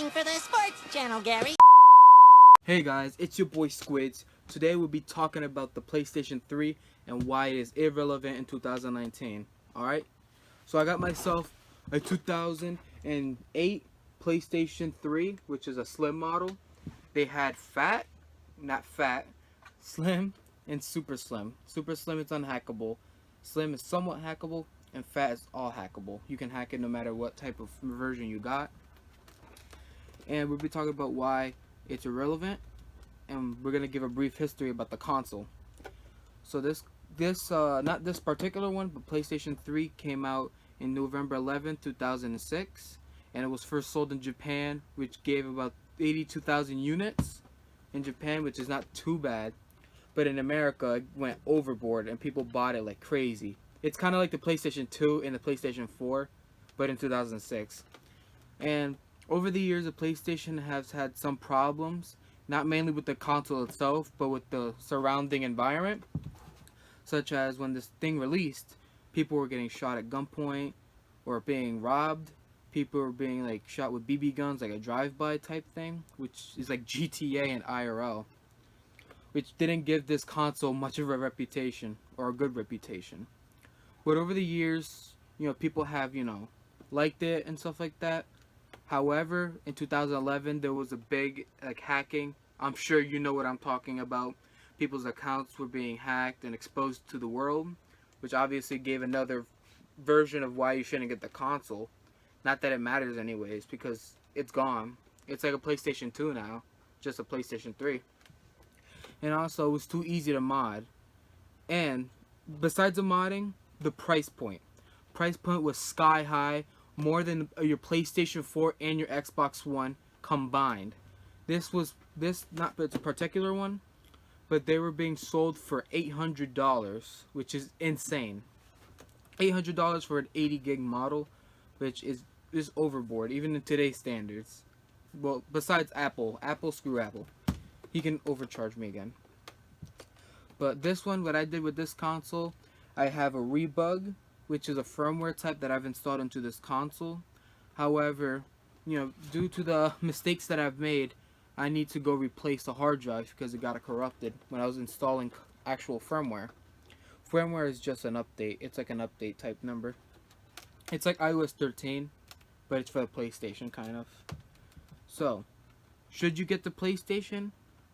working for the sports channel, Gary. Hey guys, it's your boy Squids. Today we'll be talking about the PlayStation 3 and why it is irrelevant in 2019. Alright? So I got myself a 2008 PlayStation 3, which is a slim model. They had fat, not fat, slim, and super slim. Super slim is unhackable. Slim is somewhat hackable, and fat is all hackable. You can hack it no matter what type of version you got. And we'll be talking about why it's irrelevant, and we're gonna give a brief history about the console. So this not this particular one, but PlayStation 3 came out in November 11, 2006, and it was first sold in Japan, which gave about 82,000 units in Japan, which is not too bad. But in America, it went overboard, and people bought it like crazy. It's kind of like the PlayStation 2 and the PlayStation 4, but in 2006. And over the years, the PlayStation has had some problems, not mainly with the console itself, but with the surrounding environment. Such as when this thing released, people were getting shot at gunpoint or being robbed. People were being like shot with BB guns, like a drive-by type thing, which is like GTA and IRL, which didn't give this console much of a reputation or a good reputation. But over the years, people have, liked it and stuff like that. However, in 2011, there was a big hacking. I'm sure you know what I'm talking about. People's accounts were being hacked and exposed to the world, which obviously gave another version of why you shouldn't get the console. Not that it matters anyways, because it's gone. It's like a PlayStation 2 now, just a PlayStation 3. And also, it was too easy to mod. And besides the modding, the price point. Price point was sky high, more than your PlayStation 4 and your Xbox One combined. This not this particular one, but they were being sold for $800, which is insane. $800 for an 80 gig model, which is overboard, even in today's standards. Well, besides Apple, screw Apple. He can overcharge me again. But this one, what I did with this console, I have a rebug, which is a firmware type that I've installed into this console. However, due to the mistakes that I've made, I need to go replace the hard drive because it got corrupted when I was installing actual firmware. Firmware is just an update. It's like an update type number. It's like iOS 13, but it's for the PlayStation, kind of. So, should you get the PlayStation?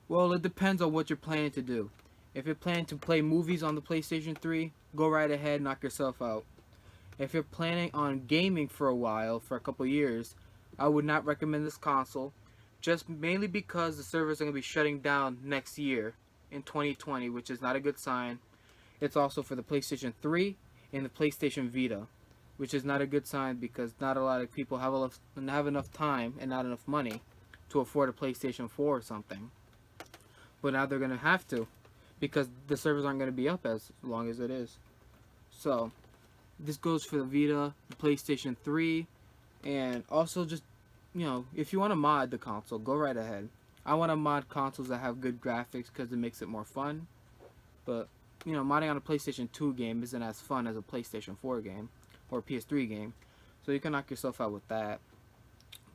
Well, it depends on what you're planning to do. If you're planning to play movies on the PlayStation 3, go right ahead, knock yourself out. If you're planning on gaming for a while, for a couple years, I would not recommend this console, just mainly because the servers are going to be shutting down next year in 2020, which is not a good sign. It's also for the PlayStation 3 and the PlayStation Vita, which is not a good sign because not a lot of people have enough time and not enough money to afford a PlayStation 4 or something. But now they're going to have to, because the servers aren't going to be up as long as it is. So, this goes for the Vita, the PlayStation 3, and also just, if you want to mod the console, go right ahead. I want to mod consoles that have good graphics because it makes it more fun. But, modding on a PlayStation 2 game isn't as fun as a PlayStation 4 game or a PS3 game. So you can knock yourself out with that.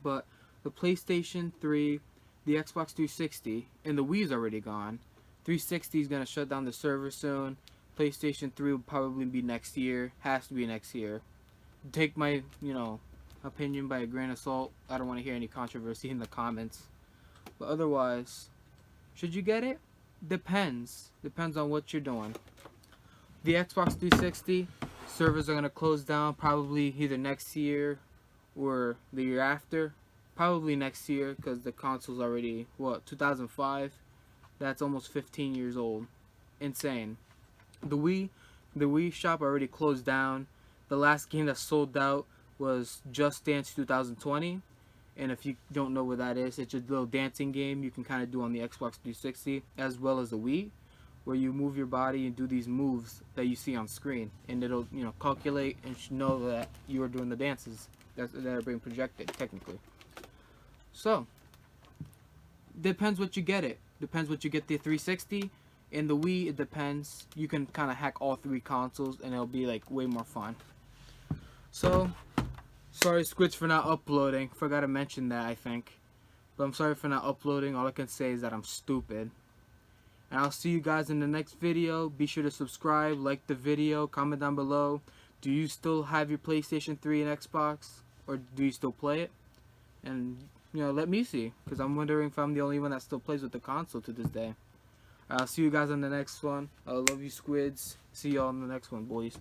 But the PlayStation 3, the Xbox 360, and the Wii is already gone. 360 is going to shut down the server soon. PlayStation 3 will probably be next year. Has to be next year. Take my, opinion by a grain of salt. I don't want to hear any controversy in the comments. But otherwise, should you get it? Depends. Depends on what you're doing. The Xbox 360, servers are going to close down probably either next year or the year after. Probably next year because the console's already, 2005? That's almost 15 years old. Insane. The Wii shop already closed down. The last game that sold out was Just Dance 2020. And if you don't know what that is, it's a little dancing game you can kind of do on the Xbox 360 as well as the Wii, where you move your body and do these moves that you see on screen. And it'll, calculate and know that you are doing the dances that are being projected, technically. So, depends what you get it. Depends what you get the 360. In the Wii, it depends. You can kind of hack all three consoles and it'll be like way more fun. So, sorry Squids for not uploading. Forgot to mention that, I think. But I'm sorry for not uploading. All I can say is that I'm stupid. And I'll see you guys in the next video. Be sure to subscribe, like the video, comment down below. Do you still have your PlayStation 3 and Xbox? Or do you still play it? And, let me see. Because I'm wondering if I'm the only one that still plays with the console to this day. I'll see you guys on the next one. I love you, squids. See y'all on the next one, boys.